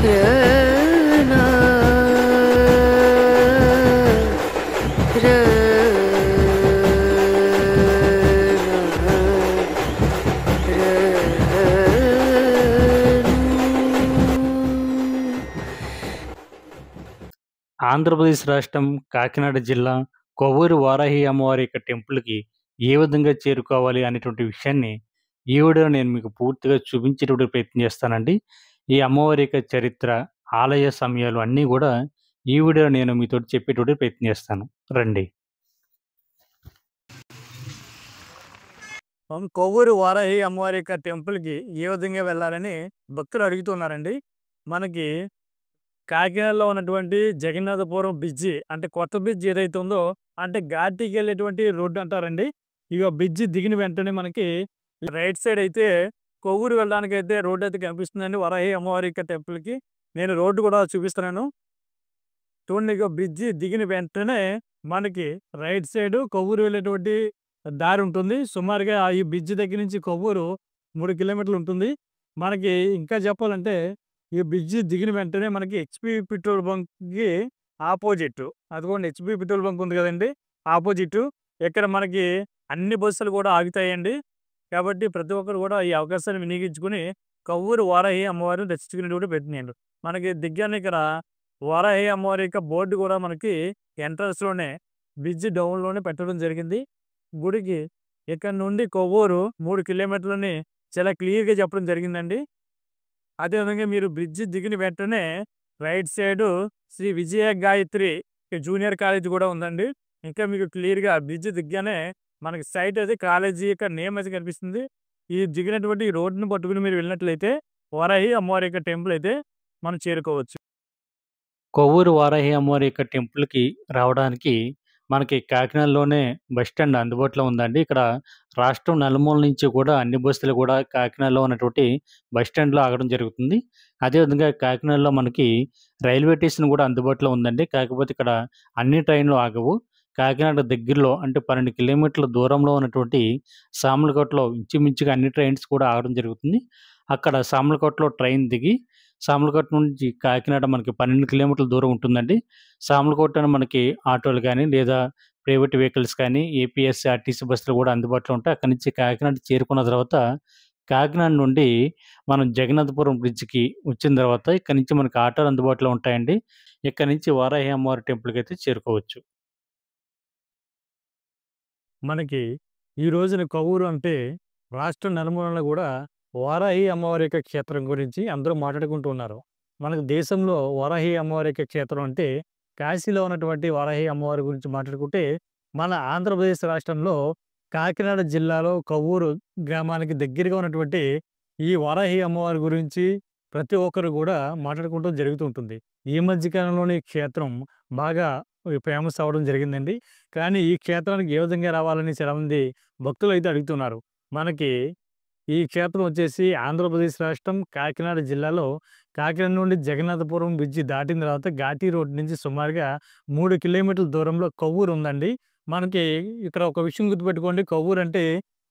రనా ఆంధ్రప్రదేశ్ రాష్ట్రం కాకినాడ జిల్లా కొవ్వూరు వారాహి అమ్మవారి యొక్క టెంపుల్‌కి ఏ విధంగా చేరుకోవాలి అనేటువంటి విషయాన్ని ఈ వీడియోలో నేను మీకు పూర్తిగా చూపించేటువంటి ప్రయత్నం చేస్తానండి. ఈ అమ్మవారి యొక్క చరిత్ర, ఆలయ సమయాలు అన్నీ గూడా ఈ వీడియోలో నేను మీతోటి చెప్పేటువంటి ప్రయత్నం చేస్తాను. రండి. కొవ్వూరు వారాహి అమ్మవారి యొక్క టెంపుల్‌కి ఏ విధంగా వెళ్ళాలని భక్తులు అడుగుతున్నారండి. మనకి కాకినాడలో ఉన్నటువంటి జగన్నాథపురం బ్రిడ్జి అంటే కొత్త బ్రిడ్జ్ ఏదైతే ఉందో అంటే ఘాటీకి వెళ్ళేటువంటి రోడ్డు అంటారండి. ఇగో బ్రిడ్జి దిగిన వెంటనే మనకి రైట్ సైడ్ అయితే కొవ్వూరు వెళ్ళడానికి అయితే రోడ్డు అయితే కనిపిస్తుందండి వారాహి అమ్మవారి యొక్క టెంపుల్‌కి. నేను రోడ్డు కూడా చూపిస్తున్నాను. చూడండి ఇగో బ్రిడ్జి దిగిన వెంటనే మనకి రైట్ సైడ్ కొవ్వూరు వెళ్ళేటువంటి దారి ఉంటుంది. సుమారుగా ఈ బ్రిడ్జి దగ్గర నుంచి కొవ్వూరు 3 కిలోమీటర్లు ఉంటుంది. మనకి ఇంకా చెప్పాలంటే ఈ బ్రిడ్జి దిగిన వెంటనే మనకి హెచ్‌పీ పెట్రోల్ బంక్‌కి ఆపోజిట్ అదిగోండి హెచ్‌పీ పెట్రోల్ బంక్ ఉంది కదండీ! ఆపోజిట్ ఇక్కడ మనకి అన్ని బస్సులు కూడా ఆగుతాయండి. కాబట్టి ప్రతి ఒక్కరు కూడా ఈ అవకాశాన్ని వినియోగించుకొని కొవ్వూరు వారాహి అమ్మవారిని దర్శించుకునేటువంటి ప్రయత్నం. మనకి దిగ్గానే ఇక్కడ వారాహి అమ్మవారి యొక్క బోర్డు కూడా మనకి ఎంట్రన్స్‌లోనే బ్రిడ్జి డౌన్‌లోనే పెట్టడం జరిగింది. గుడికి ఇక్కడ నుండి కొవ్వూరు 3 కిలోమీటర్లని చాలా క్లియర్‌గా చెప్పడం జరిగిందండి. అదేవిధంగా మీరు బ్రిడ్జి దిగిన వెంటనే రైట్ సైడు శ్రీ విజయ గాయత్రి జూనియర్ కాలేజ్ కూడా ఉందండి. ఇంకా మీకు క్లియర్‌గా బ్రిడ్జి దిగ్గానే మనకి సైట్ అది కాలేజీ యొక్క నేమ్ అయితే కనిపిస్తుంది. ఈ దిగినటువంటి ఈ రోడ్డుని పట్టుకుని మీరు వెళ్ళినట్లయితే వారాహి అమ్మవారి యొక్క టెంపుల్ అయితే మనం చేరుకోవచ్చు. కొవ్వూరు వారాహి అమ్మవారి యొక్క టెంపుల్‌కి రావడానికి మనకి కాకినాడలోనే బస్ స్టాండ్ అందుబాటులో ఉందండి. ఇక్కడ రాష్ట్రం నలుమూలల నుంచి కూడా అన్ని బస్సులు కూడా కాకినాడలో ఉన్నటువంటి బస్ స్టాండ్‌లో ఆగడం జరుగుతుంది. అదేవిధంగా కాకినాడలో మనకి రైల్వే స్టేషన్ కూడా అందుబాటులో ఉందండి. కాకపోతే ఇక్కడ అన్ని ట్రైన్‌లు ఆగవు. కాకినాడ దగ్గరలో అంటే 12 కిలోమీటర్ల దూరంలో ఉన్నటువంటి సామర్లకోటలో ఇంచుమించుగా అన్ని ట్రైన్స్ కూడా ఆగడం జరుగుతుంది. అక్కడ సామర్లకోటలో ట్రైన్ దిగి సామర్లకోట నుంచి కాకినాడ మనకి 12 కిలోమీటర్ల దూరం ఉంటుందండి. సామర్లకోటలో మనకి ఆటోలు గానీ, లేదా ప్రైవేట్ వెహికల్స్ కానీ, ఏపీఎస్ఆర్టీసీ బస్సులు కూడా అందుబాటులో ఉంటాయి. అక్కడి నుంచి కాకినాడ చేరుకున్న తర్వాత, కాకినాడ నుండి మనం జగన్నాథపురం బ్రిడ్జ్‌కి వచ్చిన తర్వాత ఇక్కడి నుంచి మనకి ఆటోలు అందుబాటులో ఉంటాయండి. ఇక్కడి నుంచి వారాహి అమ్మవారి టెంపుల్‌కైతే చేరుకోవచ్చు. మనకి ఈ రోజున కొవ్వూరు అంటే రాష్ట్ర నలుమూలన కూడా వారాహి అమ్మవారి యొక్క క్షేత్రం గురించి అందరూ మాట్లాడుకుంటూ ఉన్నారు. మనకు దేశంలో వారాహి అమ్మవారి యొక్క క్షేత్రం అంటే కాశీలో ఉన్నటువంటి వారాహి అమ్మవారి గురించి మాట్లాడుకుంటే మన ఆంధ్రప్రదేశ్ రాష్ట్రంలో కాకినాడ జిల్లాలో కొవ్వూరు గ్రామానికి దగ్గరగా ఉన్నటువంటి ఈ వారాహి అమ్మవారి గురించి ప్రతి ఒక్కరు కూడా మాట్లాడుకుంటూ జరుగుతూ ఉంటుంది. ఈ మధ్య కాలంలోనే ఈ క్షేత్రం బాగా ఫేమస్ అవ్వడం జరిగిందండి. కానీ ఈ క్షేత్రానికి ఏ విధంగా రావాలని చాలామంది భక్తులు అయితే అడుగుతున్నారు. మనకి ఈ క్షేత్రం వచ్చేసి ఆంధ్రప్రదేశ్ రాష్ట్రం కాకినాడ జిల్లాలో కాకినాడ నుండి జగన్నాథపురం బ్రిడ్జి దాటిన తర్వాత ఘాటీ రోడ్ నుంచి సుమారుగా 3 కిలోమీటర్ల దూరంలో కొవ్వూరు ఉందండి. మనకి ఇక్కడ ఒక విషయం గుర్తుపెట్టుకోండి. కొవ్వూరు అంటే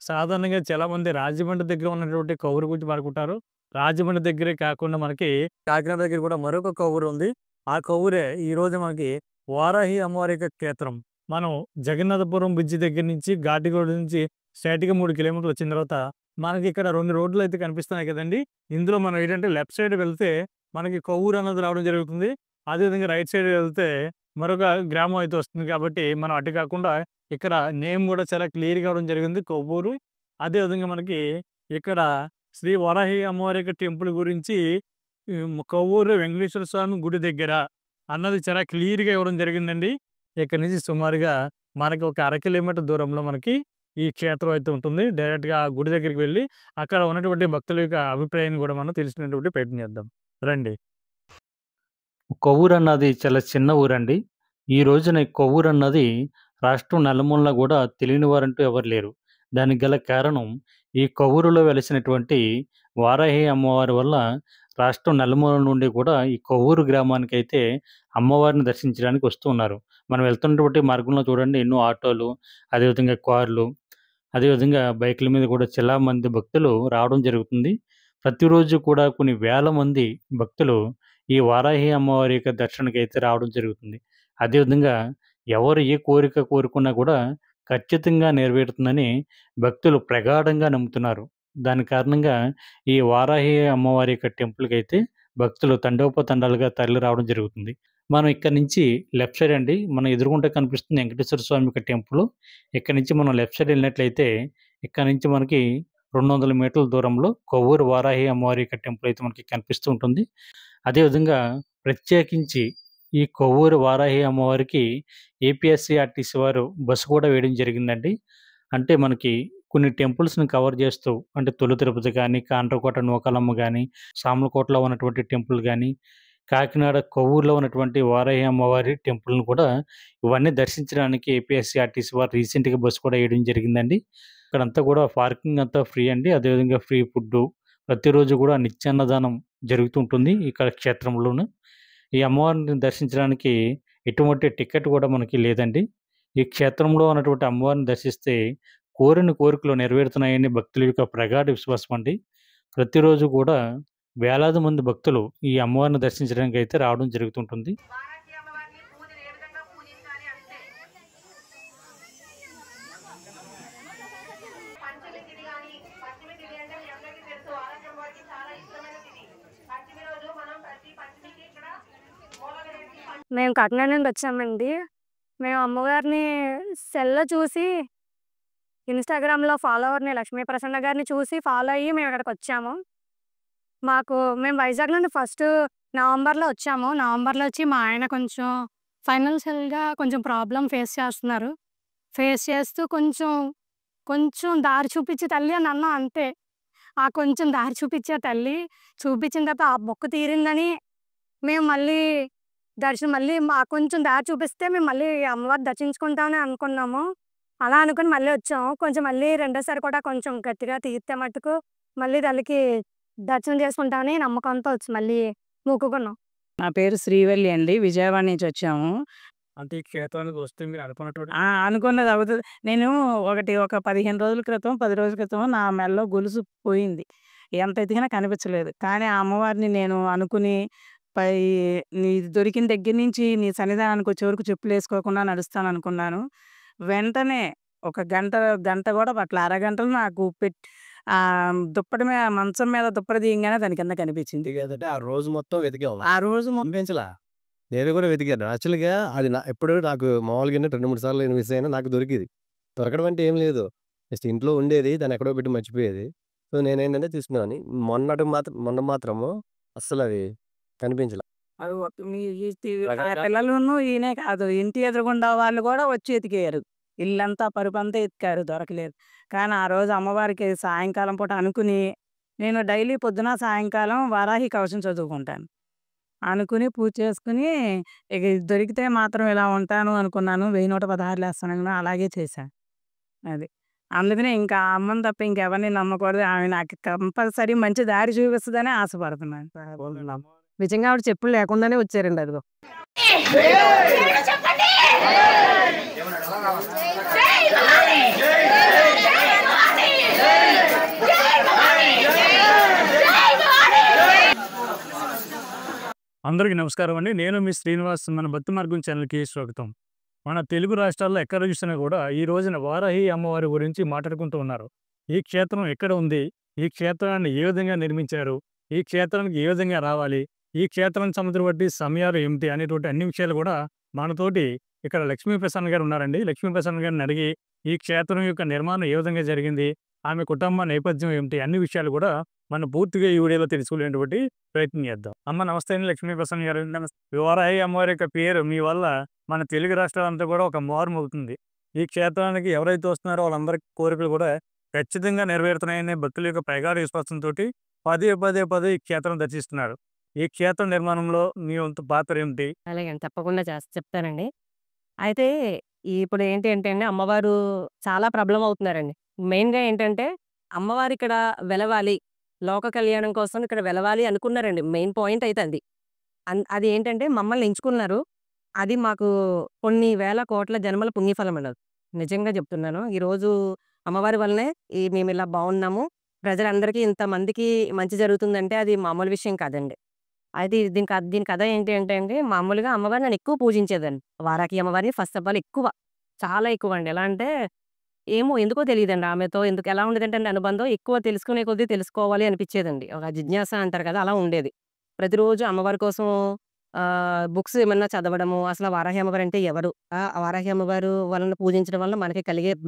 సాధారణంగా చాలామంది రాజమండ్రి దగ్గర ఉన్నటువంటి కొవ్వూరు గురించి మాట్లాడుకుంటారు. రాజమండ్రి దగ్గరే కాకుండా మనకి కాకినాడ దగ్గర కూడా మరొక కొవ్వూరు ఉంది. ఆ కొవ్వూరే ఈరోజు మనకి వారాహి అమ్మవారి యొక్క క్షేత్రం. మనం జగన్నాథపురం బ్రిడ్జి దగ్గర నుంచి ఘాటి రోడ్ నుంచి స్ట్రెయిట్‌గా 3 కిలోమీటర్లు వచ్చిన తర్వాత మనకి ఇక్కడ 2 రోడ్లు అయితే కనిపిస్తున్నాయి కదండీ! ఇందులో మనం ఏంటంటే లెఫ్ట్ సైడ్ వెళ్తే మనకి కొవ్వూరు అన్నది రావడం జరుగుతుంది. అదేవిధంగా రైట్ సైడ్ వెళ్తే మరొక గ్రామం అయితే వస్తుంది కాబట్టి మనం అటు కాకుండా ఇక్కడ నేమ్ కూడా చాలా క్లియర్‌గా ఇవ్వడం జరిగింది కొవ్వూరు. అదేవిధంగా మనకి ఇక్కడ శ్రీ వారాహి అమ్మవారి యొక్క టెంపుల్ గురించి కొవ్వూరు వెంకటేశ్వర స్వామి గుడి దగ్గర అన్నది చాలా క్లియర్‌గా ఇవ్వడం జరిగిందండి. ఇక్కడి నుంచి సుమారుగా మనకి ఒక 1/2 కిలోమీటర్ దూరంలో మనకి ఈ క్షేత్రం అయితే ఉంటుంది. డైరెక్ట్‌గా ఆ గుడి దగ్గరికి వెళ్లి అక్కడ ఉన్నటువంటి భక్తుల యొక్క అభిప్రాయాన్ని కూడా మనం తెలుసుకునేటువంటి ప్రయత్నం చేద్దాం. రండి. కొవ్వూరు అన్నది చాలా చిన్న ఊరండి. ఈ రోజున కొవ్వూరు అన్నది రాష్ట్రం నలుమూలలా గూడా తెలియని వారంటూ ఎవరు లేరు. దానికి గల కారణం ఈ కొవ్వూరులో వెలిసినటువంటి వారాహి అమ్మవారి వల్ల రాష్ట్రం నలుమూలల నుండి కూడా ఈ కొవ్వూరు గ్రామానికైతే అమ్మవారిని దర్శించడానికి వస్తూ ఉన్నారు. మనం వెళ్తున్నటువంటి మార్గంలో చూడండి ఎన్నో ఆటోలు, అదేవిధంగా కార్లు, అదేవిధంగా బైకుల మీద కూడా చాలా మంది భక్తులు రావడం జరుగుతుంది. ప్రతిరోజు కూడా కొన్ని వేల మంది భక్తులు ఈ వారాహి అమ్మవారి యొక్క దర్శనానికైతే రావడం జరుగుతుంది. అదేవిధంగా ఎవరు ఏ కోరిక కోరుకున్నా కూడా ఖచ్చితంగా నెరవేరుతుందని భక్తులు ప్రగాఢంగా నమ్ముతున్నారు. దాని కారణంగా ఈ వారాహి అమ్మవారి యొక్క టెంపుల్‌కైతే భక్తులు తండోపతండాలుగా తరలి రావడం జరుగుతుంది. మనం ఇక్కడి నుంచి లెఫ్ట్ సైడ్ అండి, మన ఎదురుగుంట కనిపిస్తుంది వెంకటేశ్వర స్వామి యొక్క టెంపులు. ఇక్కడి నుంచి మనం లెఫ్ట్ సైడ్ ఎళ్ళినట్లయితే ఇక్కడ నుంచి మనకి 200 మీటర్ల దూరంలో కొవ్వూరు వారాహి అమ్మవారి యొక్క టెంపుల్ అయితే మనకి కనిపిస్తూ ఉంటుంది. అదేవిధంగా ప్రత్యేకించి ఈ కొవ్వూరు వారాహి అమ్మవారికి ఏపీఎస్‌సీఆర్‌టీసీ వారు బస్సు కూడా వేయడం జరిగిందండి. అంటే మనకి కొన్ని టెంపుల్స్‌ని కవర్ చేస్తూ అంటే తొలి తిరుపతి గాని, కాండ్రకోట నూకాలమ్మ గాని, సామర్లకోటలో ఉన్నటువంటి టెంపుల్ గాని, కాకినాడ కొవ్వూరులో ఉన్నటువంటి వారాహి అమ్మవారి టెంపుల్‌ని కూడా ఇవన్నీ దర్శించడానికి ఏపీఎస్‌సీఆర్‌టీసీ వారు రీసెంట్‌గా బస్సు కూడా వేయడం జరిగిందండి. ఇక్కడంతా కూడా పార్కింగ్ అంతా ఫ్రీ అండి. అదేవిధంగా ఫ్రీ ఫుడ్డు. ప్రతిరోజు కూడా నిత్యాన్నదానం జరుగుతూ ఉంటుంది ఇక్కడ క్షేత్రంలోను. ఈ అమ్మవారిని దర్శించడానికి ఎటువంటి టికెట్ కూడా మనకి లేదండి. ఈ క్షేత్రంలో ఉన్నటువంటి అమ్మవారిని దర్శిస్తే కోరిన కోరికలు నెరవేరుతున్నాయని భక్తుల యొక్క ప్రగాఢ విశ్వాసం అండి. ప్రతిరోజు కూడా వేలాది మంది భక్తులు ఈ అమ్మవారిని దర్శించడానికైతే రావడం జరుగుతుంటుంది. వారాహి అమ్మవారిని పూజలు ఏ విధంగా పూజించాలి అంటే పంచమి తిథి కానీ పంచమి తిథి అంటే మీ అందరికీ తెలుసు వారాహి అమ్మవారికి చాలా ఇష్టమైన తిథి. పంచమి రోజు మనం ప్రతి పంచమికి ఇక్కడ మూలగనేసి మేము కాకినాడ నుండి వచ్చామండి. మేము అమ్మగారిని సెల్‌లో చూసి ఇన్‌స్టాగ్రామ్‌లో ఫాలోవర్‌ని లక్ష్మీ ప్రసన్న గారిని చూసి ఫాలో అయ్యి మేము ఇక్కడికొచ్చాము. మేము వైజాగ్ నుండి ఫస్ట్ నవంబర్‌లో వచ్చాము. నవంబర్‌లో వచ్చి మా ఆయన కొంచెం ఫైనాన్షియల్‌గా కొంచెం ప్రాబ్లమ్ ఫేస్ చేస్తున్నారు. ఫేస్ చేస్తూ కొంచెం దారి చూపించే తల్లి అని అన్నాం అంతే. ఆ కొంచెం దారి చూపించే తల్లి చూపించిన తర్వాత ఆ మొక్కు తీరిందని మేము మళ్ళీ మాకు కొంచెం దారి చూపిస్తే మేము మళ్ళీ అమ్మవారిని దర్శించుకుంటామని అనుకున్నాము. అలా అనుకుని మళ్ళీ వచ్చాము. కొంచెం మళ్ళీ రెండోసారి కూడా కొంచెం గట్టిగా తీరితే మట్టుకు మళ్ళీ తల్లికి దర్శనం చేసుకుంటామని నమ్మకంతో వచ్చి మళ్ళీ మొక్కుకున్నాం. నా పేరు శ్రీవల్లి అండి. విజయవాడ నుంచి వచ్చాము. అంటే ఈ క్షేత్రానికి వస్తే మీరు అనుకున్నటువంటి అనుకున్నది అవుతది. నేను ఒక 15 రోజుల క్రితం, 10 రోజుల క్రితం నా మెడలో గొలుసు పోయింది. ఎంత ఎతికినా కనిపించలేదు. కానీ ఆ అమ్మవారిని నేను అనుకుని పై నీ దొరికిన దగ్గర నుంచి నీ సన్నిధానానికి వచ్చే వరకు చెప్పులేసుకోకుండా నడుస్తాననుకున్నాను. వెంటనే ఒక గంట కూడా పట్టల. అరగంటలో నాకు దుప్పటి మీద మంచం మీద దుప్పటి తీయంగానే దాని కింద కనిపించింది. కాదంటే ఆ రోజు మొత్తం వెతికాం. ఆ రోజు కనిపించలా. నేను కూడా వెతికాను. యాక్చువల్‌గా అది ఎప్పుడు నాకు మామూలుగానే 2, 3 సార్లు నేను మిస్ అయినా నాకు దొరికేది. దొరకడం అంటే ఏం లేదు. జస్ట్ ఇంట్లో ఉండేది. దాన్ని ఎక్కడో పెట్టి మర్చిపోయేది. సో నేనేంటంటే తీసుకున్నాను. మొన్న మాత్రము అస్సలది కనిపించలా. అది పిల్లలును ఈయనే కాదు, ఇంటి ఎదురుగుండా వాళ్ళు కూడా వచ్చి ఎతికారు. ఇల్లంతా పరుపంతా ఎతికారు, దొరకలేదు. కానీ ఆ రోజు అమ్మవారికి సాయంకాలం పూట అనుకుని నేను డైలీ పొద్దున సాయంకాలం వారాహి కవచం చదువుకుంటాను. అనుకుని పూజ చేసుకుని ఇక దొరికితే మాత్రం ఇలా ఉంటాను అనుకున్నాను. 1116 వేస్తాను, అలాగే చేశాను. అది అందుకనే ఇంకా ఆ అమ్మని తప్ప ఇంకెవరిని నమ్మకూడదు. ఆమె నాకు కంపల్సరీ మంచి దారి చూపిస్తుందని ఆశపడుతున్నాను. నిజంగా ఆవిడ చెప్పులు లేకుండానే వచ్చారండి. అదిగో అందరికీ నమస్కారం అండి. నేను మీ శ్రీనివాస్. మన భక్తి మార్గం ఛానల్‌కి స్వాగతం. మన తెలుగు రాష్ట్రాల్లో ఎక్కడ చూసినా కూడా ఈ రోజున వారాహి అమ్మవారి గురించి మాట్లాడుకుంటూ ఉన్నారు. ఈ క్షేత్రం ఎక్కడ ఉంది? ఈ క్షేత్రాన్ని ఏ విధంగా నిర్మించారు? ఈ క్షేత్రానికి ఏ విధంగా రావాలి? ఈ క్షేత్రానికి సంబంధించిన బట్టి సమయాలు ఏమిటి అనేటువంటి అన్ని విషయాలు కూడా మనతోటి ఇక్కడ లక్ష్మీ ప్రసన్న గారు ఉన్నారండి. లక్ష్మీ ప్రసన్న గారిని అడిగి ఈ క్షేత్రం యొక్క నిర్మాణం ఏ విధంగా జరిగింది, ఆమె కుటుంబ నేపథ్యం ఏమిటి, అన్ని విషయాలు కూడా మనం పూర్తిగా ఈ వీడియోలో తెలుసుకునేటువంటి ప్రయత్నం చేద్దాం. అమ్మ నమస్తే అండి, లక్ష్మీ ప్రసన్న గారు. వారాహి అమ్మవారి యొక్క పేరు మీ వల్ల మన తెలుగు రాష్ట్రాలంతా కూడా ఒక మారుమవుతుంది. ఈ క్షేత్రానికి ఎవరైతే వస్తున్నారో వాళ్ళందరికీ కోరికలు కూడా ఖచ్చితంగా నెరవేరుతున్నాయనే భక్తుల యొక్క ప్రగాఢ విశ్వాసంతో పదే ఈ క్షేత్రం దర్శిస్తున్నారు. ఈ క్షేత్ర నిర్మాణంలో మీ వంతు పాత్ర ఏమిటి? అలాగే తప్పకుండా చెప్తానండి. అయితే ఇప్పుడు ఏంటి అంటే అండి, అమ్మవారు చాలా ప్రాబ్లం అవుతున్నారండి. మెయిన్‌గా ఏంటంటే అమ్మవారు ఇక్కడ వెలవాలి, లోక కళ్యాణం కోసం ఇక్కడ వెలవాలి అనుకున్నారండి. మెయిన్ పాయింట్ అయితే అది. అది ఏంటంటే మమ్మల్ని ఎంచుకున్నారు. అది మాకు కొన్ని వేల కోట్ల జన్మల పుణ్యఫలం అండి అది. నిజంగా చెప్తున్నాను. ఈరోజు అమ్మవారి వల్లనే మేము ఇలా బాగున్నాము. ప్రజలందరికీ ఇంతమందికి మంచి జరుగుతుందంటే అది మామూలు విషయం కాదండి. అది దీని కథ ఏంటి అంటే అండి, మామూలుగా అమ్మవారిని నేను ఎక్కువ పూజించేదాన్ని. వారాహి అమ్మవారిని ఫస్ట్ ఆఫ్ ఆల్ ఎక్కువ. చాలా ఎక్కువండి. ఎలా అంటే ఏమో ఎందుకో తెలీదండి. ఆమెతో ఎలా ఉండేదంటే అండి అనుబంధం ఎక్కువ తెలుసుకునే కొద్దీ తెలుసుకోవాలి అనిపిచ్చేదండి. ఒక జిజ్ఞాస అంటారు కదా! అలా ఉండేది. ప్రతిరోజు అమ్మవారి కోసం బుక్స్ ఏమన్నా చదవడము, అసలు వారాహి అమ్మవారు అంటే ఎవరు? ఆ వారాహి అమ్మవారు వాళ్ళని పూజించడం వల్ల మనకి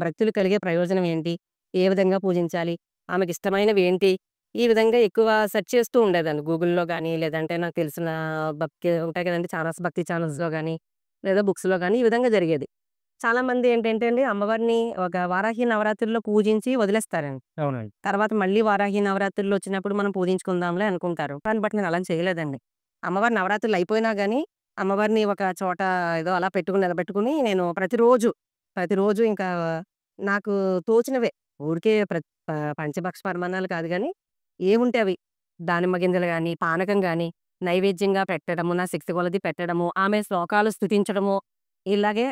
భక్తులు కలిగే ప్రయోజనం ఏంటి? ఏ విధంగా పూజించాలి? ఆమెకిష్టమైనవి ఏంటి? ఈ విధంగా ఎక్కువ సెర్చ్ చేస్తూ ఉండేదాన్ని. గూగుల్‌లో గానీ, లేదంటే నాకు తెలిసిన భక్తి ఉంటాయి కదండీ ఛానల్స్, భక్తి ఛానల్స్‌లో గానీ, లేదా బుక్స్‌లో గానీ ఈ విధంగా జరిగేది. చాలామంది ఏంటంటే అండి, అమ్మవారిని ఒక వారాహి నవరాత్రుల్లో పూజించి వదిలేస్తారండి. అవునండి. తర్వాత మళ్ళీ వారాహి నవరాత్రులు వచ్చినప్పుడు మనం పూజించుకుందాంలే అనుకుంటారు. బట్ నేను అలా చేయలేదండి. అమ్మవారి నవరాత్రులు అయిపోయినా గానీ, అమ్మవారిని ఒక చోట ఏదో అలా నిలబెట్టుకొని నేను ప్రతిరోజు ఇంకా నాకు తోచినవే ఊరికే పంచభక్ష పరమాన్నాలు కాదు గానీ, ఏవుంటే అవి దానిమ్మ గింజలు గానీ, పానకం గానీ, నైవేద్యంగా పెట్టడము, నా శక్తి కొలది పెట్టడము, ఆమె శ్లోకాలు స్తుతించడము, ఇలాగే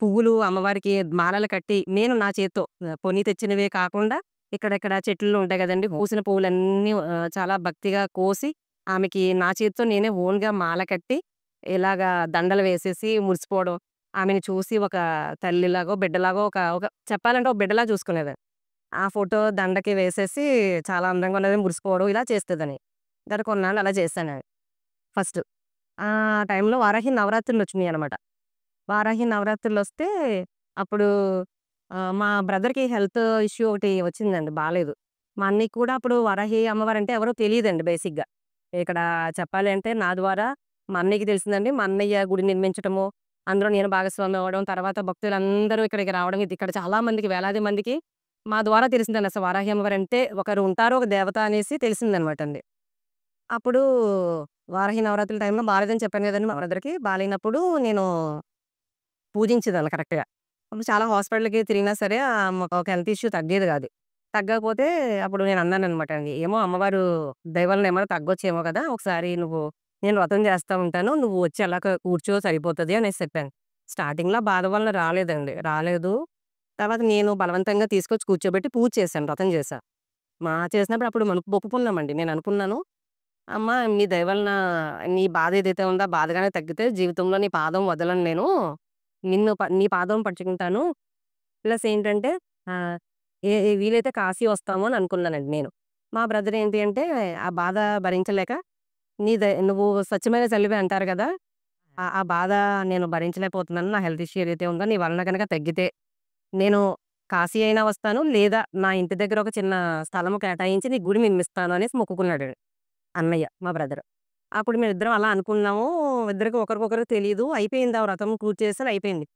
పువ్వులు అమ్మవారికి మాలలు కట్టి నేను నా చేత్తో కొని తెచ్చినవే కాకుండా ఇక్కడెక్కడ చెట్లలో ఉంటాయి గదండీ! పూసిన పువ్వులన్నీ చాలా భక్తిగా కోసి ఆమెకి నా చేత్తో నేనే ఓన్‌గా మాల కట్టి ఇలాగా దండలు వేసేసి మురిసిపోవడం. ఆమెని చూసి ఒక తల్లిలాగో, బిడ్డలాగో ఒక ఒక చెప్పాలంటే ఒక బిడ్డలా చూసుకునేదాన్ని. ఆ ఫోటో దండకి వేసేసి చాలా అందంగా ఉన్నదని మురిసిపోవడం ఇలా చేసేదని. గత కొన్నాళ్ళు అలా చేశాను ఫస్ట్. ఆ టైంలో వారాహి నవరాత్రులొచ్చినియనమాట. వారాహి నవరాత్రులొస్తే అప్పుడు మా బ్రదర్‌కి హెల్త్ ఇష్యూ ఒకటి వచ్చిందండి. బాలేదు. మా అన్నయ్యకి కూడా అప్పుడు వారాహి అమ్మవారంటే ఎవరో తెలీదండి బేసిక్‌గా. ఇక్కడ చెప్పాలి అంటే నా ద్వారా మా అన్నయ్యకి తెలిసిందండి. మా అన్నయ్య గుడి నిర్మించటము, అందులో నేను భాగస్వామి అవ్వడం, తర్వాత భక్తులందరూ ఇక్కడికి రావడం, ఇక్కడ చాలా మందికి వేలాది మందికి మా ద్వారా తెలిసిందండి. అసలు వారాహి అమ్మవారంటే ఒకరు ఉంటారు, ఒక దేవత అనేసి తెలిసిందనమాటండి. అప్పుడు వారాహి నవరాత్రుల టైంలో బాలేదని చెప్పాను కదండీ మా బ్రదర్‌కి. బాలేనప్పుడు నేను పూజించేదాన్ని కరెక్ట్‌గా. అప్పుడు చాలా హాస్పిటల్‌కి తిరిగినా సరే ఒక హెల్త్ ఇష్యూ తగ్గేది కాదు. తగ్గకపోతే అప్పుడు నేను అన్నాననమాట అండి. "ఏమో అమ్మవారు దయ వలన ఏమన్నా తగ్గొచ్చేమో కదా! ఒకసారి నేను వ్రతం చేస్తా ఉంటాను. నువ్వు వచ్చి అలా కూర్చో సరిపోతది" అనేసి చెప్పాను. స్టార్టింగ్‌లో బాధ వలన రాలేదండి. రాలేదు. తర్వాత నేను బలవంతంగా తీసుకొచ్చి కూర్చోబెట్టి పూజ చేశాను. వ్రతం చేశా. చేసినప్పుడు అప్పుడు మొక్కుకున్నామండి. నేను అనుకున్నాను, "అమ్మ నీ దయ వలన నీ బాధ ఏదైతే ఉందో ఆ బాధగానే తగ్గితే జీవితంలో నీ పాదం వదలను నేను. నీ పాదం పట్టుకుంటాను. ప్లస్ ఏంటంటే ఆహ్, వీలైతే కాశీ వస్తాము" అని అనుకున్నానండి నేను. మా బ్రదర్ ఏంటి అంటే ఆ బాధ భరించలేక నువ్వు స్వచ్ఛమైన తల్లివే అంటారు గదా! ఆ బాధ నేను భరించలేకపోతున్నాను. నా హెల్త్ ఇష్యూ ఏదైతే ఉందో నీ వలన గనక తగ్గితే నేను కాశీ అయినా వస్తాను. లేదా నా ఇంటి దగ్గర ఒక చిన్న స్థలము కేటాయించి నీకు గుడి నిర్మిస్తాను అనేసి మొక్కుకున్నాడు అన్నయ్య మా బ్రదర్. అప్పుడు మేమిద్దరం అలా అనుకున్నాము. ఇద్దరికి ఒకరికొకరు తెలీదు. అయిపోయింది ఆ వ్రతం పూర్తి చేసాను అయిపోయింది.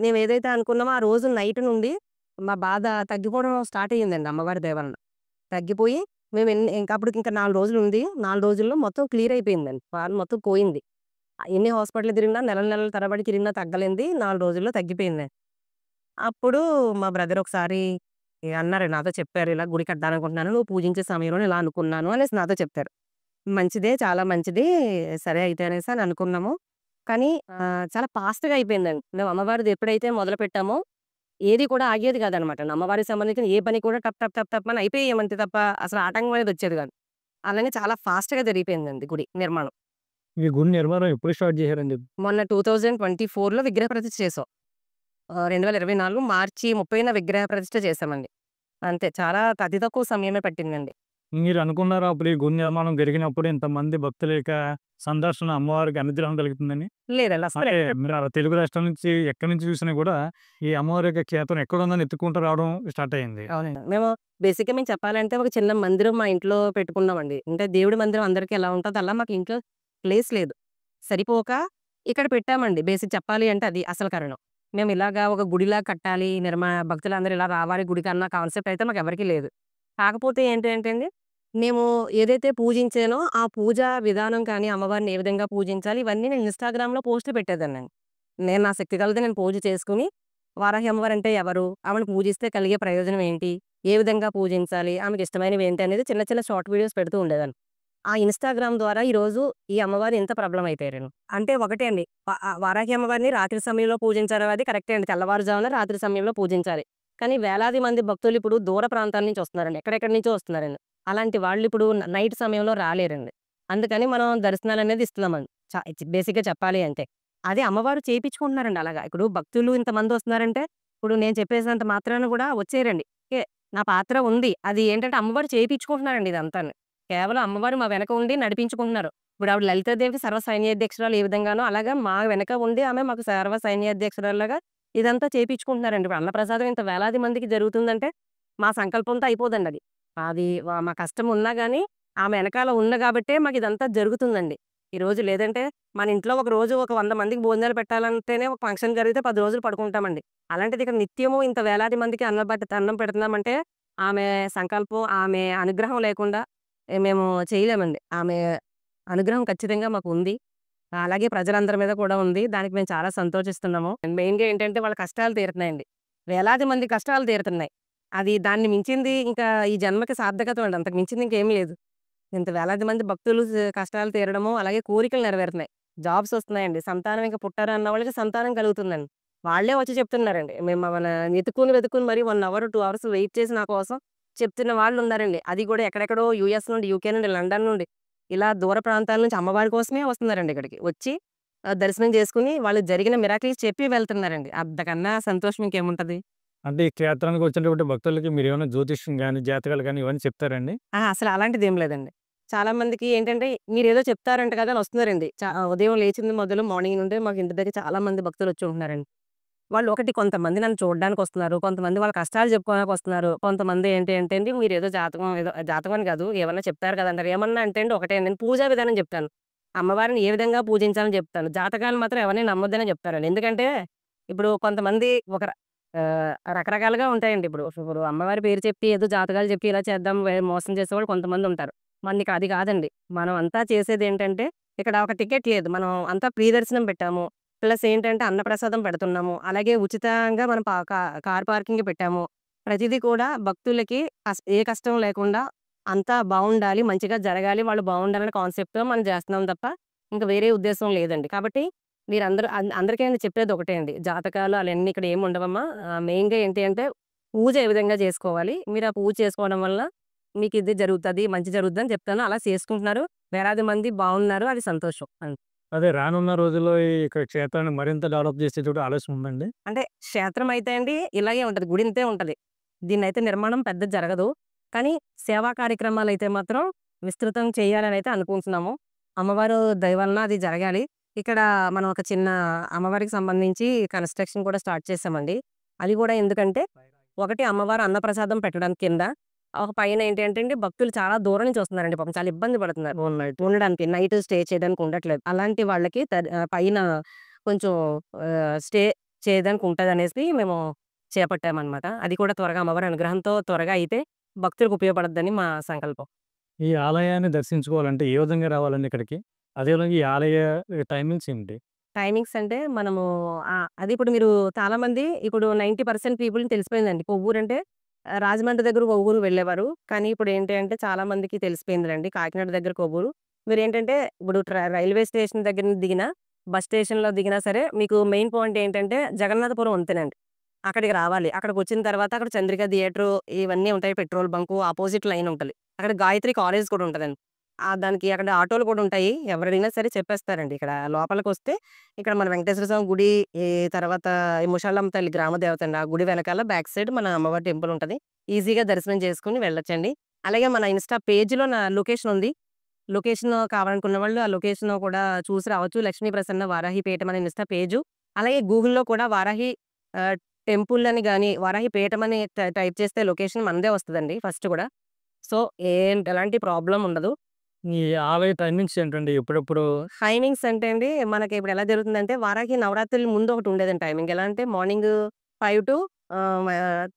మేమేదైతే అనుకున్నామో ఆ రోజు నైట్ నుండి మా బాధ తగ్గిపోవడం స్టార్ట్ అయ్యిందండి అమ్మవారి దయ వలన. తగ్గిపోయి ఇంక అప్పటికి ఇంకా 4 రోజులుంది. 4 రోజుల్లో మొత్తం క్లియర్ అయిపోయిందండి. బాధ మొత్తం పోయింది. ఎన్ని హాస్పిటల్‌లు తిరిగినా నెలల నెలల తరబడి తిరిగినా తగ్గలేనిది 4 రోజుల్లో తగ్గిపోయింది. అప్పుడు మా బ్రదర్ ఒకసారి అన్నారు నాతో చెప్పారు. ఇలా గుడి కట్టాలనుకుంటున్నాను. నువ్వు పూజించే సమయంలో ఇలా అనుకున్నాను అనేసి నాతో చెప్పారు. మంచిదే చాలా మంచిది. సరే అయితే అనేసి అని అనుకున్నాము. కానీ చాలా ఫాస్ట్‌గా అయిపోయిందండి. మేము అమ్మవారిది ఎప్పుడైతే మొదలుపెట్టామో ఏది కూడా ఆగేది కాదనమాట. అమ్మవారికి సంబంధించిన ఏ పని కూడా టప్ టప్ టప్ టప్ అని అయిపోయేయంతే తప్ప అసలు ఆటంకం అనేది వచ్చేది కాదు. అలానే చాలా ఫాస్ట్‌గా జరిగిపోయిందండి గుడి నిర్మాణం. ఈ గుడి నిర్మాణం ఎప్పుడు స్టార్ట్ చేశారండి? మొన్న 2024లో విగ్రహ ప్రతిష్ఠ చేసాం. 2024 మార్చి 30న విగ్రహ ప్రతిష్ఠ చేశామండి. అంతే చాలా అతి తక్కువ సమయమే పట్టిందండి. మీరు అనుకున్నారా అప్పుడు ఈ గుడి నిర్మాణం జరిగినప్పుడు ఇంతమంది భక్తుల యొక్క సందర్శన అమ్మవారికి అనుగ్రహం కలుగుతుందని? లేదండి అసలు అంటే మీరు తెలుగు రాష్ట్రాల నుంచి ఎక్కడి నుంచి చూసినా కూడా ఈ అమ్మవారి యొక్క క్షేత్రం ఎక్కడుందని ఎత్తుకుంటూ రావడం స్టార్ట్ అయింది. అవునండి. మేము చెప్పాలంటే ఒక చిన్న మందిరం మా ఇంట్లో పెట్టుకున్నామండి. అంటే దేవుడి మందిరం అందరికి ఎలా ఉంటదో అలా మాకు ఇంట్లో ప్లేస్ లేదు. సరిపోక ఇక్కడ పెట్టామండి. బేసిక్ చెప్పాలి అంటే అది అసలు కారణం. మేము ఇలాగా ఒక గుడిలా కట్టాలి, భక్తులందరూ ఇలా రావాలి గుడికన్న కాన్సెప్ట్ అయితే మాకెవరికీ లేదు. కాకపోతే ఏంటంటే అండి, మేము ఏదైతే పూజించానో ఆ పూజా విధానం కానీ, అమ్మవారిని ఏ విధంగా పూజించాలి ఇవన్నీ నేను ఇన్‌స్టాగ్రామ్‌లో పోస్టులు పెట్టేదాన్నండి. నేను నా శక్తి కొలది నేను పూజ చేసుకొని, వారాహి అమ్మవారంటే ఎవరు? ఆమెను పూజిస్తే కలిగే ప్రయోజనం ఏంటి? ఏ విధంగా పూజించాలి? ఆమెకి ఇష్టమైనవి ఏంటి? అనేది చిన్న చిన్న షార్ట్ వీడియోస్ పెడుతూ ఉండేదాన్ని. ఆ ఇన్‌స్టాగ్రామ్ ద్వారా ఈరోజు ఈ అమ్మవారు ఎంత ప్రబలం అయిపోయారని. అంటే ఒకటే అండి. వారాహి అమ్మవారిని రాత్రి సమయంలో పూజించడం అది కరెక్టే అండి. తెల్లవారుజామున రాత్రి సమయంలో పూజించాలి. కానీ వేలాది మంది భక్తులు ఇప్పుడు దూర ప్రాంతాల నుంచి వస్తున్నారండి. ఎక్కడెక్కడి నుంచో వస్తున్నారండి. అలాంటి వాళ్ళు ఇప్పుడు నైట్ సమయంలో రాలేరండి. అందుకని మనం దర్శనాలనేది ఇస్తున్నామండి. బేసిక్‌గా చెప్పాలి అంటే. అదే అమ్మవారు చేపించుకుంటున్నారండి అలాగా. ఇప్పుడు భక్తులు ఇంతమంది వస్తున్నారంటే, ఇప్పుడు నేను చెప్పేసినంత మాత్రాన కూడా వచ్చేయరండి. ఓకే. నా పాత్ర ఉంది. అది ఏంటంటే అమ్మవారు చేపించుకుంటున్నారండి ఇదంతాను. కేవలం అమ్మవారు మా వెనక ఉండి నడిపించుకుంటున్నారు. ఇప్పుడు ఆవిడ లలితాదేవికి సర్వ సైన్యాధ్యక్షురాలు ఏ విధంగానో, అలాగా మా వెనక ఉండి ఆమె మాకు సర్వ సైన్యాధ్యక్షురాలులాగా ఇదంతా చేపించుకుంటున్నారండి. ఇప్పుడు అన్నప్రసాదం ఇంత వేలాది మందికి జరుగుతుందంటే, మా సంకల్పంతో అయిపోదండి అది. అది మా కష్టం ఉన్నా గానీ, ఆమె ఎనకాల ఉంది గాబట్టే మాకిదంతా జరుగుతుందండి. ఈరోజు లేదంటే, మన ఇంట్లో ఒక రోజు ఒక 100 మందికి భోజనాలు పెట్టాలంటేనే ఒక ఫంక్షన్ జరిగితే 10 రోజులు పడుకుంటామండి. అలాంటిది ఇక్కడ నిత్యము ఇంత వేలాది మందికి అన్నం పెడుతున్నామంటే, ఆమె సంకల్పం, ఆమె అనుగ్రహం లేకుండా మేము చేయలేమండి. ఆమె అనుగ్రహం ఖచ్చితంగా మాకుంది. అలాగే ప్రజలందరి మీద కూడా ఉంది. దానికి మేము చాలా సంతోషిస్తున్నాము. మెయిన్‌గా ఏంటంటే వాళ్ళ కష్టాలు తీరుతున్నాయండి. వేలాది మంది కష్టాలు తీరుతున్నాయి. అది దాన్ని మించింది ఇంకా ఈ జన్మకి సార్థకత అండి. అంతకు మించింది ఇంకేమీ లేదు. ఇంత వేలాది మంది భక్తులు కష్టాలు తీరడము, అలాగే కోరికలు నెరవేరుతున్నాయి. జాబ్స్ వస్తున్నాయండి. సంతానం ఇంక పుట్టారు అన్న వాళ్ళకి సంతానం కలుగుతుందండి. వాళ్ళే వచ్చి చెప్తున్నారండి. మేము వెతుక్కుని మరి 1 అవర్, 2 అవర్స్ వెయిట్ చేసి నా కోసం చెప్తున్న వాళ్ళున్నారండి. అది కూడా ఎక్కడెక్కడో యూఎస్ నుండి, యూకే నుండి, లండన్ నుండి ఇలా దూర ప్రాంతాల నుంచి అమ్మవారి కోసమే వస్తున్నారండి ఇక్కడికి. వచ్చి దర్శనం చేసుకొని వాళ్ళు జరిగిన మిరాకిల్స్ చెప్పి వెళ్తున్నారండి. అంతకన్నా సంతోషం ఇంకేముంటది? అంటే ఈ క్షేత్రానికి వచ్చినటువంటి భక్తులకి మీరేమైనా జ్యోతిష్యం గాని, జాతకాలు గాని ఇవన్నీ చెప్తారండి? అసలు అలాంటిదేం లేదండి. చాలా మందికి ఏంటంటే మీరేదో చెప్తారంట కదా! అని వస్తున్నారండి. ఉదయం లేచింది మొదలు మార్నింగ్ నుండే మాకు ఇంటి దగ్గర చాలా మంది భక్తులొచ్చి ఉంటున్నారండి. వాళ్ళు కొంతమంది నన్ను చూడడానికొస్తున్నారు. కొంతమంది వాళ్ళ కష్టాలు చెప్పుకోవడానికొస్తున్నారు. కొంతమంది ఏంటి అంటే అండి మీరేదో జాతకం అని కాదు ఏమన్నా చెప్తారు కదా! అంటారు. ఏమన్నా అంటే అండి ఒకటే నేను పూజా విధానం చెప్తాను. అమ్మవారిని ఏ విధంగా పూజించాలని చెప్తాను. జాతకాలు మాత్రం ఎవరిని నమ్మొద్దనే చెప్తానండి. ఎందుకంటే ఇప్పుడు కొంతమంది రకరకాలుగా ఉంటాయండి. ఇప్పుడు అమ్మవారి పేరు చెప్పి ఏదో జాతకాలు చెప్పి ఇలా చేద్దాం మోసం చేసేవాళ్ళు కొంతమందుంటారు. మనదిక్కడ అది కాదండి. మనం అంతా చేసేదేంటంటే ఇక్కడ ఒక టికెట్ లేదు. మనం అంతా ఫ్రీ దర్శనం పెట్టాము. ప్లస్ ఏంటంటే అన్నప్రసాదం పెడుతున్నాము. అలాగే ఉచితంగా మనం కార్ పార్కింగ్ పెట్టాము. ప్రతిదీ కూడా భక్తులకి ఏ కష్టం లేకుండా అంతా బావుండాలి, మంచిగా జరగాలి, వాళ్ళు బావుండాలనే కాన్సెప్ట్‌తో మనం చేస్తున్నాం తప్ప ఇంక వేరే ఉద్దేశ్యం లేదండి. కాబట్టి మీరందరూ అందరికీ నేను చెప్పేది ఒకటే అండి. జాతకాలు అయన్నీ ఇక్కడ ఏమి ఉండవమ్మా. మెయిన్‌గా ఏంటి అంటే పూజ ఏ విధంగా చేసుకోవాలి. మీరు ఆ పూజ చేసుకోవడం వల్ల మీకు ఇది జరుగుతది, మంచి జరుగుద్దని చెప్తాను. అలా చేసుకుంటున్నారు. వేలాది మంది బావున్నారు. అది సంతోషం. అదే రానున్న రోజుల్లో ఈ ఇక్కడ క్షేత్రాన్ని మరింత డెవలప్ చేసేటువంటి ఆలోచన ఉందండి? అంటే క్షేత్రం అయితే అండి ఇలాగే ఉంటది. గుడి ఇంతే ఉంటది. దీన్నైతే నిర్మాణం పెద్దది జరగదు. కానీ సేవా కార్యక్రమాలైతే మాత్రం విస్తృతం చేయాలనైతే అనుకుంటున్నాము. అమ్మవారు దయ వలన అది జరగాలి. ఇక్కడ మనం ఒక చిన్న అమ్మవారికి సంబంధించి కన్‌స్ట్రక్షన్ కూడా స్టార్ట్ చేసామండి. అది కూడా ఎందుకంటే ఒకటి అమ్మవారు అన్నప్రసాదం పెట్టడానికి కింద, ఒక పైన ఏంటి అంటే అండి భక్తులు చాలా దూరం నుంచి వస్తున్నారండి పాపం. చాలా ఇబ్బంది పడుతున్నారు ఉండడానికి. నైట్ స్టే చేయడానికి ఉండట్లేదు. అలాంటి వాళ్ళకి పైన కొంచెం స్టే చేయడానికి ఉంటదనేసి మేము చేపట్టామనమాట. అది కూడా త్వరగా అమ్మవారి అనుగ్రహంతో త్వరగా అయితే భక్తులకు ఉపయోగపడద్దని మా సంకల్పం. ఈ ఆలయాన్ని దర్శించుకోవాలంటే ఏ విధంగా రావాలండి ఇక్కడికి? అదేవిధంగా ఈ ఆలయ టైమింగ్స్ ఏంటి? టైమింగ్స్ అంటే మనము అది ఇప్పుడు మీరు చాలామంది ఇప్పుడు 90% పీపుల్‌కి తెలిసిపోయిందండి. కొవ్వూరంటే రాజమండ్రి దగ్గర కొవ్వూరు వెళ్ళేవారు. కానీ ఇప్పుడు ఏంటి అంటే చాలా మందికి తెలిసిపోయిందిలెండి. కాకినాడ దగ్గర కొవ్వూరు. మీరేంటంటే ఇప్పుడు రైల్వే స్టేషన్ దగ్గర నుంచి దిగినా, బస్ స్టేషన్‌లో దిగినా సరే మీకు మెయిన్ పాయింట్ ఏంటంటే జగన్నాథపురం వంతెనండి. అక్కడికి రావాలి. అక్కడికొచ్చిన తర్వాత అక్కడ చంద్రిక థియేటరు ఇవన్నీ ఉంటాయి. పెట్రోల్ బంకు అపోజిట్ లైన్ ఉంటది. అక్కడ గాయత్రి కాలేజ్ కూడా ఉంటదండి. దానికి అక్కడ ఆటోలు కూడా ఉంటాయి. ఎవరడిగినా సరే చెప్పేస్తారండి. ఇక్కడ లోపలికొస్తే ఇక్కడ మన వెంకటేశ్వర స్వామి గుడి, ఈ తర్వాత ఈ ముషాలమ్మ తల్లి గ్రామ దేవత అండి. ఆ గుడి వెనకాల బ్యాక్ సైడ్ మన అమ్మవారి టెంపుల్ ఉంటది. ఈజీగా దర్శనం చేసుకొని వెళ్ళొచ్చండి. అలాగే మన ఇన్‌స్టా పేజ్‌లో నా లొకేషన్ ఉంది. లొకేషన్ కావాలనుకున్న వాళ్ళు ఆ లొకేషన్ కూడా చూసి రావచ్చు. లక్ష్మీ ప్రసన్న వారాహి పీఠం అనే ఇన్‌స్టా పేజు. అలాగే గూగుల్‌లో కూడా వారాహి ఆహ్, టెంపుల్ అని గాని, వారాహి పీఠం అని టైప్ చేస్తే లొకేషన్ మనదే వస్తదండి ఫస్ట్ కూడా. సో, ఎలాంటి ప్రాబ్లమ్ ఉండదు. ఈ ఆలయ టైమింగ్స్ ఏంటండి? ఎప్పుడెప్పుడు? టైమింగ్స్ అంటే అండి, మనకి ఇప్పుడు ఎలా జరుగుతుందంటే, వారాహి నవరాత్రుల ముందు ఒకటి ఉండేదండి టైమింగ్. ఎలా అంటే మార్నింగ్ 5 టు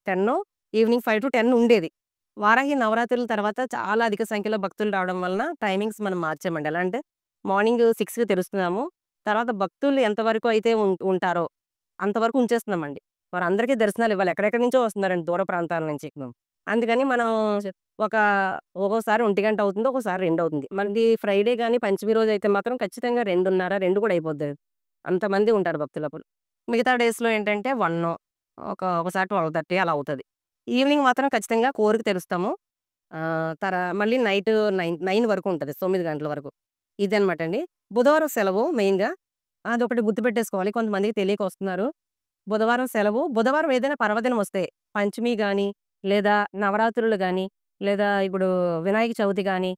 10 ఈవినింగ్ 5-10 ఉండేది. వారాహి నవరాత్రుల తర్వాత చాలా అధిక సంఖ్యలో భక్తులు రావడం వలన టైమింగ్స్ మనం మార్చామండి. ఎలా అంటే మార్నింగ్ 6కి తెరుస్తున్నాము. తర్వాత భక్తులు ఎంతవరకు అయితే ఉంటారో అంతవరకు ఉంచేస్తున్నామండి. వారందరికీ దర్శనాలు ఇవ్వాలి. ఎక్కడెక్కడి నుంచో వస్తున్నారండి దూర ప్రాంతాల నుంచి. అందుకని మనం ఒక ఒక్కోసారి 1 గంట అవుతుంది. ఒక్కోసారి 2 అవుతుంది. మళ్ళీ ఫ్రైడే గాని, పంచమి రోజైతే మాత్రం ఖచ్చితంగా 2:30, 2 కూడా అయిపోద్ది. అంతమంది ఉంటారు భక్తులప్పుడు. మిగతా డేస్‌లో ఏంటంటే 1 ఒకసారి 12:30 అలా అవుతది. ఈవినింగ్ మాత్రం ఖచ్చితంగా 4కి తెరుస్తాము. మళ్ళీ నైట్ 9 వరకు ఉంటది. 9 గంటల వరకు. ఇదనమాట అండి. బుధవారం సెలవు మెయిన్‌గా. అదొకటి గుర్తుపెట్టేసుకోవాలి. కొంతమందికి తెలియక వస్తున్నారు. బుధవారం సెలవు. బుధవారం ఏదైనా పర్వదినం వస్తే పంచమి గాని, లేదా నవరాత్రులు గాని, లేదా ఇప్పుడు వినాయక చవితి గాని,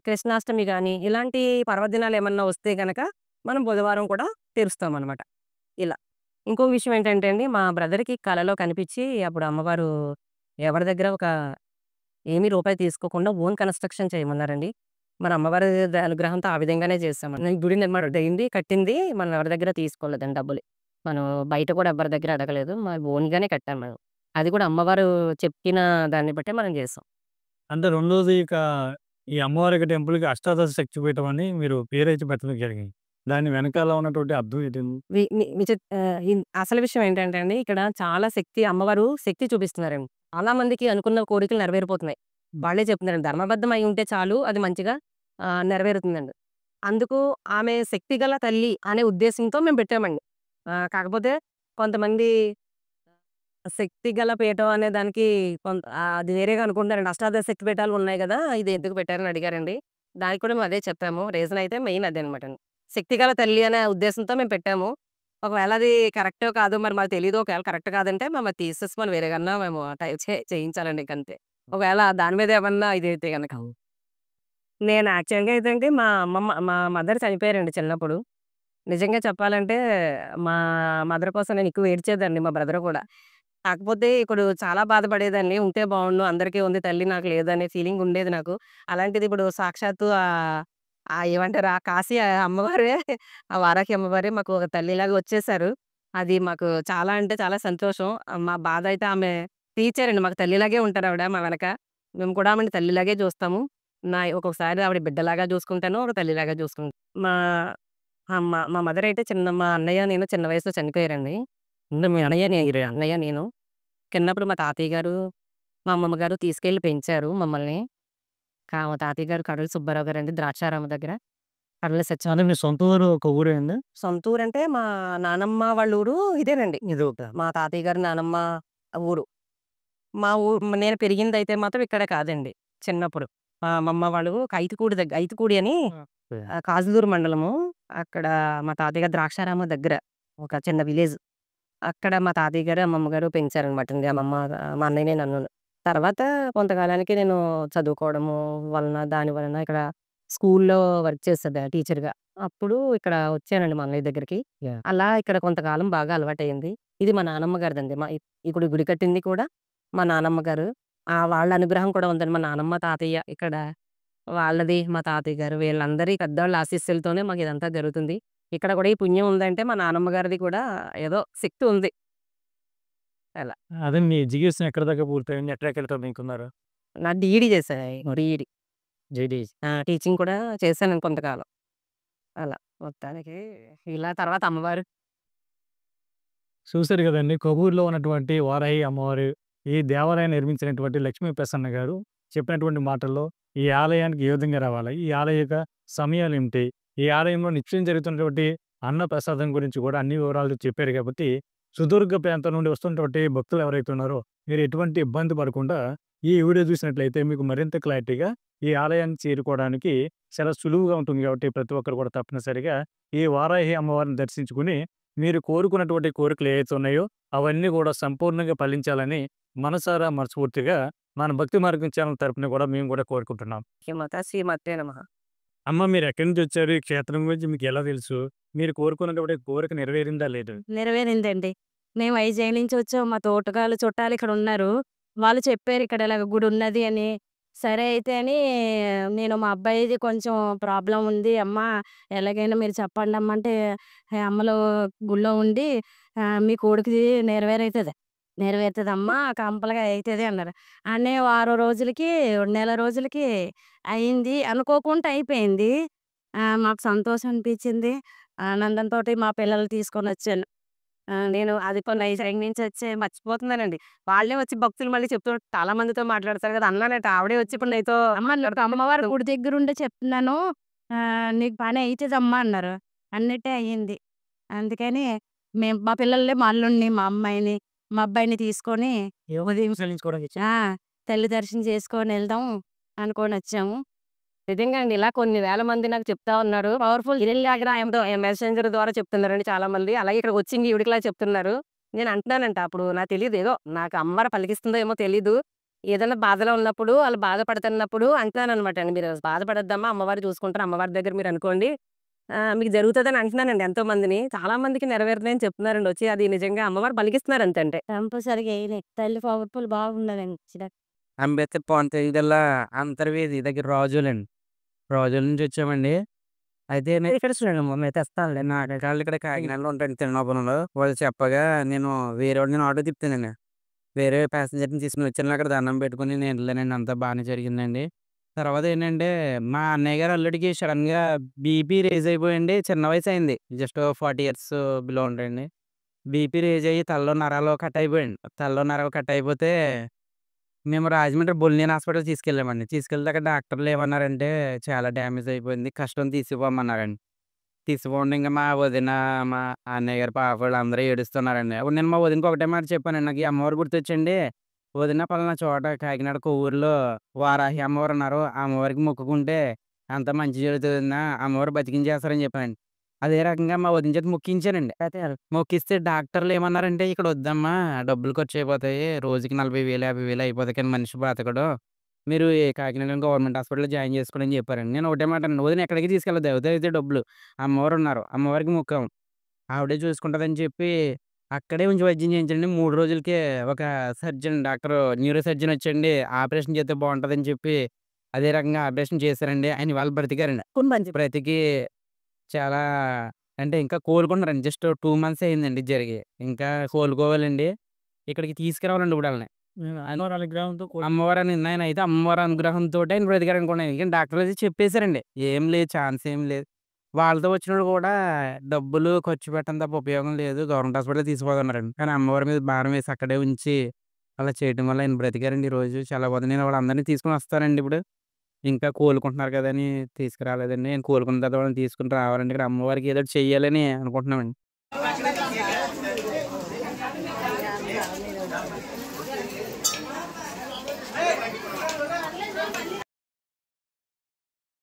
కృష్ణాష్టమి గాని, ఇలాంటి పర్వదినాలేమన్నా వస్తే గనక మనం బుధవారం కూడా తెరుస్తామనమాట. ఇలా. ఇంకో విషయం ఏంటంటే అండి, మా బ్రదర్‌కి కలలో కనిపిచ్చి అప్పుడు అమ్మవారు ఎవరి దగ్గర ఏమీ రూపాయి తీసుకోకుండా ఓన్ కన్‌స్ట్రక్షన్ చేయమన్నారండి. మన అమ్మవారి అనుగ్రహంతో ఆ విధంగానే చేశామండి. గుడి నిర్మాణం అయింది, కట్టింది. మనం ఎవరి దగ్గర తీసుకోలేదండి డబ్బులు. మనం బయట కూడా ఎవ్వరి దగ్గర అడగలేదు. ఓన్‌గానే కట్టాం మేము. అది కూడా అమ్మవారు చెప్పిన దాన్ని బట్టే మనం చేసాం. అంటే రెండోది ఈ అమ్మవారి టెంపుల్‌కి అష్టాదశ శక్తిపీఠం అని మీరు పేరైతే పెట్టడం జరిగింది. దాని వెనకాల ఉన్నటువంటి అర్థం ఏంటండి? వి ని విచిత్ అసలు విషయం ఏంటంటే అండి, ఇక్కడ చాలా అమ్మవారు శక్తి చూపిస్తున్నారండి. చాలా మందికి అనుకున్న కోరికలు నెరవేరిపోతున్నాయి. వాళ్ళే చెప్తున్నారండి. ధర్మబద్ధం అయి ఉంటే చాలు అది మంచిగా నెరవేరుతుందండి. అందుకు ఆమె శక్తిగల తల్లి అనే ఉద్దేశంతో మేము పెట్టామండి. కాకపోతే కొంతమంది శక్తిగల పీఠం అనే దానికి అది వేరేగా అనుకుంటారండి. అష్టాదశ శక్తి పీఠాలు ఉన్నాయి గదా! ఇది ఎందుకు పెట్టారని అడిగారండి. దానికి కూడా మేము అదే చెప్పాము. రీజన్ అయితే మెయిన్ అదేనమాటండి. శక్తిగల తల్లి అనే ఉద్దేశంతో మేము పెట్టాము. ఒకవేళ అది కరెక్టో కాదో మరి మాకు తెలీదు. ఒకవేళ కరెక్ట్ కాదంటే మేము అది తీసేసి మనం వేరేగన్నా మేము చేయించాలండి ఇంకంతే. ఒకవేళ దాని మీద ఏమన్నా ఇదైతే గనక. నేను యాక్చువల్‌గా అయితే అండి మా మదర్ చనిపోయారండి చిన్నప్పుడు. నిజంగా చెప్పాలంటే మా మదర్ కోసం నేను ఎక్కువ ఏడ్చేదాన్ని. మా బ్రదర్ కూడా. కాకపోతే ఇప్పుడు చాలా బాధపడేదాన్ని. ఉంటే బావుండు. అందరికీ ఉంది తల్లి నాకు లేదనే ఫీలింగ్ ఉండేది నాకు. అలాంటిది ఇప్పుడు సాక్షాత్తు ఏమంటారు ఆ కాశీ అమ్మవారే ఆ వారాహి అమ్మవారే మాకు ఒక తల్లిలాగా వచ్చేసారు. అది మాకు చాలా అంటే చాలా సంతోషం. మా బాధ అయితే ఆమె తీర్చారండి. మాకు తల్లిలాగే ఉంటారావిడ మా వెనక. మేము కూడా ఆమెని తల్లిలాగే చూస్తాము. ఒక్కొక్కసారి ఆవిడ బిడ్డలాగా చూసుకుంటాను. ఒక తల్లిలాగా చూసుకుంటాను. మా మా మదర్ అయితే మా అన్నయ్య, నేను చిన్న వయసులో చనిపోయారండి. ముందు మీ అన్నయ్య నేను. చిన్నప్పుడు మా తాతయ్య గారు, మా అమ్మమ్మ గారు తీసుకెళ్ళి పెంచారు మమ్మల్ని. మా తాతయ్య గారు కడలి సుబ్బారావు గారండి ద్రాక్షారామం దగ్గర. కడలి సత్యం. అంటే మీ సొంత ఊరు ఒక ఊరేనండి? సొంత ఊరంటే మా నానమ్మ వాళ్ళ ఊరు ఇదేనండి. మా తాతయ్య గారి నానమ్మ ఊరు. నేను పెరిగిందయితే మాత్రం ఇక్కడ కాదండి చిన్నప్పుడు. మా అమ్మమ్మ వాళ్ళు ఐతుకూడి అని కాజులూరు మండలము. అక్కడ మా తాతయ్య గారు ద్రాక్షారామం దగ్గర ఒక చిన్న విలేజ్. అక్కడ మా తాతయ్య గారు, అమ్మమ్మ గారు పెంచారనమాట. మా అన్నయ్యని, నన్నును. తర్వాత కొంతకాలానికి నేను చదువుకోవడము దాని వలన ఇక్కడ స్కూల్‌లో వర్క్ చేసేదా టీచర్‌గా. అప్పుడు ఇక్కడ వచ్చానండి మా అన్నయ్య దగ్గరికి. అలా ఇక్కడ కొంతకాలం బాగా అలవాటయింది. ఇది మా నానమ్మ గారిదండి. ఇప్పుడు గుడి కట్టింది కూడా మా నానమ్మ గారు. వాళ్ళ అనుగ్రహం కూడా ఉందండి. మా నానమ్మ, తాతయ్య ఇక్కడ వాళ్ళది, మా తాతయ్య గారు వీళ్ళందరి పెద్దవాళ్ళ ఆశీస్సులతోనే మాకిదంతా జరుగుతుంది. ఇక్కడ కూడా ఈ పుణ్యం ఉందంటే మా నానమ్మ గారిది కూడా ఏదో శక్తి ఉంది. అలా. అదే మీ ఎడ్యుకేషన్ ఎక్కడి దాకా పూర్తయింది? ఎక్కడికెళ్తారనుకున్నారు? నా డీఈడీ చేశాను. డీఈడీ. జేడీ. టీచింగ్ కూడా చేశాను కొంతకాలం. అలా మొత్తానికి ఇలా తర్వాత అమ్మవారు చూసారు కదండీ! కొవ్వూరులో ఉన్నటువంటి వారాహి అమ్మవారు, ఈ దేవాలయాన్ని నిర్మించినటువంటి లక్ష్మీ ప్రసన్న గారు చెప్పినటువంటి మాటల్లో ఈ ఆలయానికి ఏ విధంగా రావాలి? ఈ ఆలయ యొక్క సమయాలేమిటి? ఈ ఆలయంలో నిత్యం జరుగుతున్నటువంటి అన్న ప్రసాదం గురించి కూడా అన్ని వివరాలు చెప్పారు కాబట్టి, సుదూర్ఘ ప్రాంతం నుండి వస్తున్నటువంటి భక్తులు ఎవరైతే ఉన్నారో, మీరు ఎటువంటి ఇబ్బంది పడకుండా ఈ వీడియో చూసినట్లయితే మీకు మరింత క్లారిటీగా ఈ ఆలయాన్ని చేరుకోవడానికి చాలా సులువుగా ఉంటుంది కాబట్టి ప్రతి ఒక్కరు కూడా తప్పనిసరిగా ఈ వారాహి అమ్మవారిని దర్శించుకుని మీరు కోరుకున్నటువంటి కోరికలు ఏవైతే ఉన్నాయో అవన్నీ కూడా సంపూర్ణంగా ఫలించాలని మనసారా మనస్ఫూర్తిగా మన భక్తి మార్గం ఛానల్ తరపున కూడా మేము కూడా కోరుకుంటున్నాం. శ్రీమాత్రే నమః. అమ్మ మీరు ఎక్కడి నుంచి వచ్చారు? ఈ క్షేత్రం గురించి మీకు ఎలా తెలుసు? మీరు కోరుకున్నటువంటి కోరిక నెరవేరిందా లేదు? నెరవేరిందండి. మేము వైజాగ్ నుంచి వచ్చాం. మా తోటకాలు చుట్టాలు ఇక్కడ ఉన్నారు. వాళ్ళు చెప్పారు ఇక్కడ ఇలాగ గుడి ఉన్నది అని. సరే అయితే అని నేను మా అబ్బాయిది కొంచెం ప్రాబ్లం ఉంది అమ్మ ఎలాగైనా మీరు చెప్పండి అమ్మ అంటే అమ్మలో గుళ్ళో ఉండి మీ కొడుకుది నెరవేరుతుంది అమ్మ కంపల్గా అవుతుంది అన్నారు. అనే వారం రోజులకి నెల రోజులకి అయింది. అనుకోకుండా అయిపోయింది. మాకు సంతోషం అనిపించింది. ఆనందంతో మా పిల్లలు తీసుకొని వచ్చాను. నేను అది కొన్ని వైజాగ్ నుంచి వచ్చి మర్చిపోతున్నానండి. వాళ్ళే వచ్చి భక్తులు మళ్ళీ చెప్తున్నారు. చాలా మందితో మాట్లాడతారు కదా అన్నానట. ఆవిడే వచ్చి ఇప్పుడు నీతో అమ్మవారి గుడి దగ్గర ఉండే చెప్తున్నాను. నీకు పని అవుతుంది అమ్మ అన్నారు. అన్నట్టే అయ్యింది. అందుకని మేము మా పిల్లల్ని మా అల్లుడిని మా అమ్మాయిని మా అబ్బాయిని తీసుకొని ఉదయం చెల్లించుకోవడానికి తల్లి దర్శనం చేసుకొని వెళ్దాం అనుకొని వచ్చాము. నిజంగా అండి. ఇలా కొన్ని వేల మంది నాకు చెప్తా ఉన్నారు. పవర్‌ఫుల్ గిరిల్లాగ్రాయంతో మెసెంజర్ ద్వారా చెప్తున్నారండి చాలా మంది. అలాగే ఇక్కడికి వచ్చి ఈవిడకిలా చెప్తున్నారు. నేను అంటున్నానంట అప్పుడు నాకు తెలీదు ఏదో నాకు అమ్మవారు పలికిస్తుందో ఏమో తెలీదు. ఏదైనా బాధలో ఉన్నప్పుడు ఆళ్ళు బాధపడుతున్నప్పుడు అంటున్నాననమాట అండి. మీరు బాధపడొద్దమ్మా అమ్మవారు చూసుకుంటారు. అమ్మవారి దగ్గర మీరు అనుకోండి. మీకు జరుగుతదని అంటున్నానండి ఎంతో మందిని. చాలా మందికి నెరవేరుతాయని చెప్తున్నారండి వచ్చి. అది నిజంగా అమ్మవారు పలికిస్తున్నారు అంతే. కంపల్సరీగా వేయలే తల్లి పవర్ఫుల్ బాగున్నదండి. అంబేద్కర్ కోనసీమ జిల్లా అంతర్వేది దగ్గర రాజోలండి. రాజోల నుంచి వచ్చామండి. అయితే నేను ఇక్కడ చూడండి తెస్తానులే నాటకాలు ఇక్కడ కాకినాడలో ఉంటాయండి తిరునాపురంలో. వాళ్ళు చెప్పగా నేను నేను ఆటో తిప్పుతానండి. వేరే ప్యాసింజర్‌ని తీసుకొని వచ్చాను. అక్కడ దండం పెట్టుకొని నేను వెళ్ళానండి. అంతా బాగానే జరిగిందండి. తర్వాత ఏంటంటే మా అన్నయ్య గారి అల్లుడికి సడన్‌గా బీపీ రైజ్ అయిపోయింది. చిన్న వయసు అయింది. జస్ట్ 40 ఇయర్స్ బిలో ఉంటాయండి. బీపీ రైజ్ అయ్యి తలలో నరాలు కట్ అయిపోయాయండి. తలలో నరాలు కట్ అయిపోతే మేము రాజమండ్రి బొల్లినేని హాస్పిటల్‌కి తీసుకెళ్ళామండి. తీసుకెళ్తే అక్కడ డాక్టర్లు ఏమన్నారంటే చాలా డ్యామేజ్ అయిపోయింది. కష్టం తీసుకుపోమన్నారండి. తీసుకుపోండి ఇంక మా వదిన, మా అన్నయ్య గారు పాపోళ్ళు అందరూ ఏడుస్తున్నారండి. అప్పుడు నేను మా వదినకి ఒకటే మాట చెప్పానండి. నాకు ఈ అమ్మవారు గుర్తొచ్చింది. వదిన పలానా చోట కాకినాడ కొవ్వూరులో వారాహి అమ్మవారు ఉన్నారు. ఆ అమ్మవారికి మొక్కుకుంటే అంతా మంచి జరుగుతుంది వదిన. అమ్మవారు బతికించేస్తారని చెప్పానండి. అదే రకంగా మా వదిన చేత మొక్కించానండి. మొక్కిస్తే డాక్టర్లు ఏమన్నారంటే ఇక్కడ వద్దమ్మా డబ్బులు ఖర్చు అయిపోతాయి. రోజుకి 40,000, 50,000 అయిపోతాయి కానీ మనిషి బతకడు. మీరు కాకినాడ గవర్నమెంట్ హాస్పిటల్‌లో జాయిన్ చేసుకోండి అని చెప్పారండి. నేను ఒకటే మాట అన్నాను. వదిన ఎక్కడికి తీసుకెళ్ళొద్దు. అవుతాయితే డబ్బులు. అమ్మవారు ఉన్నారు. అమ్మవారికి మొక్కాం. ఆవిడే చూసుకుంటదని చెప్పి అక్కడే ఉంచి వైద్యం చేయించండి. 3 రోజులకే ఒక సర్జన్ డాక్టర్ న్యూరో సర్జన్ వచ్చండి. ఆపరేషన్ చేస్తే బాగుంటదని చెప్పి అదే రకంగా ఆపరేషన్ చేశారండి. ఆయన ఇవాళ బ్రతికారండి. బ్రతికి చాలా అంటే ఇంకా కోలుకుంటున్నారండి. జస్ట్ 2 మంత్స్ అయిందండి ఇది జరిగి. ఇంకా కోలుకోవాలండి. ఇక్కడికి తీసుకురావాలండి ఇప్పుడు ఆళ్ళని. అమ్మవారి అనుగ్రహంతో అమ్మవారి అయితే అమ్మవారి అనుగ్రహంతోటే ఆయన బ్రతికారనుకోండి. కానీ డాక్టర్లు అయితే చెప్పేసారండి. ఏం లేదు ఛాన్స్ ఏం లేదు. వాళ్ళతో వచ్చినోళ్ళు కూడా డబ్బులు ఖర్చు పెట్టడం తప్ప ఉపయోగం లేదు. గవర్నమెంట్ హాస్పిటల్‌కి తీసుకుపోతున్నారండి. కానీ అమ్మవారి మీద భారం వేసి అక్కడే ఉంచి అలా చేయడం వల్ల ఆయన బ్రతికారండి ఈరోజు. చాలా బాగుంది. నేను వాళ్ళందరిని తీసుకొని వస్తానండి ఇప్పుడు. ఇంకా కోలుకుంటున్నారు కదని తీసుకురాలేదండి. నేను కోలుకున్న తర్వాత వాళ్ళని తీసుకొని రావాలండి. ఇక్కడ అమ్మవారికి ఏదో ఒకటి చెయ్యాలని అనుకుంటున్నామండి.